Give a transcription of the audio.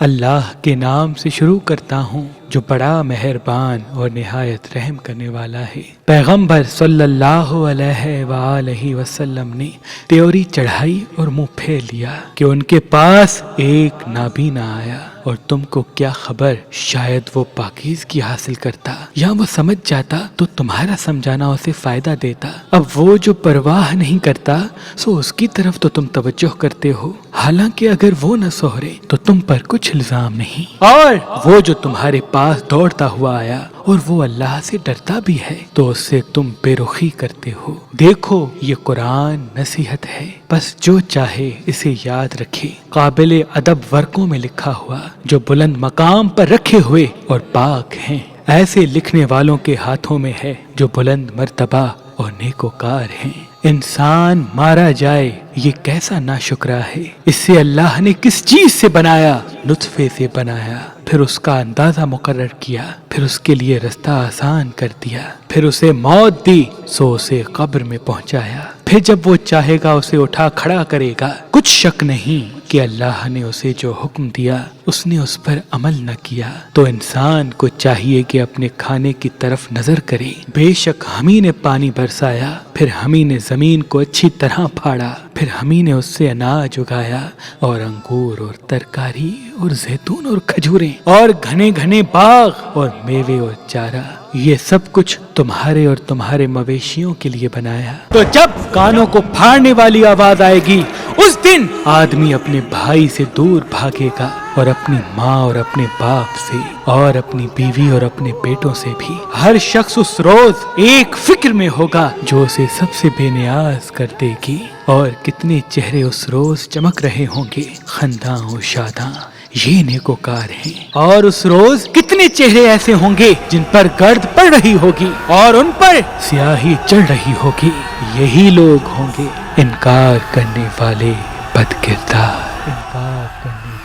اللہ کے نام سے شروع کرتا ہوں جو بڑا مہربان اور نہایت رحم کرنے والا ہے۔ پیغمبر صلی اللہ علیہ وآلہ وسلم نے تیوری چڑھائی اور منہ پھیر لیا کہ ان کے پاس ایک نابینا آیا، اور تم کو کیا خبر، شاید وہ پاکیزگی حاصل کرتا یا وہ سمجھ جاتا تو تمہارا سمجھانا اسے فائدہ دیتا۔ اب وہ جو پرواہ نہیں کرتا سو اس کی طرف تو تم توجہ کرتے ہو، حالانکہ اگر وہ نہ سہرے تو تم پر کچھ الزام نہیں۔ اور وہ جو تمہارے پاس دوڑتا ہوا آیا اور وہ اللہ سے ڈرتا بھی ہے تو اس سے تم بے رخی کرتے ہو۔ دیکھو یہ قرآن نصیحت ہے، بس جو چاہے اسے یاد رکھے۔ قابل ادب ورقوں میں لکھا ہوا جو بلند مقام پر رکھے ہوئے اور پاک ہیں، ایسے لکھنے والوں کے ہاتھوں میں ہے جو بلند مرتبہ اور نیکوکار ہیں۔ انسان مارا جائے یہ کیسا ناشکرا ہے، اس سے اللہ نے کس چیز سے بنایا؟ نطفے سے بنایا، پھر اس کا اندازہ مقرر کیا، پھر اس کے لیے رستہ آسان کر دیا، پھر اسے موت دی سو اسے قبر میں پہنچایا، پھر جب وہ چاہے گا اسے اٹھا کھڑا کرے گا۔ کچھ شک نہیں کہ اللہ نے اسے جو حکم دیا اس نے اس پر عمل نہ کیا، تو انسان کو چاہیے کہ اپنے کھانے کی طرف نظر کرے۔ بے شک ہمیں نے پانی برسایا، پھر ہمیں نے زمین کو اچھی طرح پھاڑا، پھر ہمیں نے اس سے اناج اگایا اور انگور اور ترکاری اور زیتون اور کھجوریں اور گھنے گھنے باغ اور میوے اور چارہ، یہ سب کچھ تمہارے اور تمہارے مویشیوں کے لیے بنایا۔ تو جب کانوں کو پھاڑنے والی آواز آئے گی اس دن آدمی اپنے بھائی سے دور بھاگے گا، اور اپنی ماں اور اپنے باپ سے، اور اپنی بیوی اور اپنے بیٹوں سے بھی۔ ہر شخص اس روز ایک فکر میں ہوگا جو اسے سب سے بے نیاز کر دے گی، اور کتنے چہرے اس روز چمک رہے ہوں گے خنداں و شاداں، یہ نیکوکار ہیں۔ اور اس روز کتنے چہرے ایسے ہوں گے جن پر گرد پڑ رہی ہوگی اور ان پر سیاہی چڑھ رہی ہوگی، یہی لوگ ہوں گے انکار کرنے والے بد کردار۔ انکار کرنے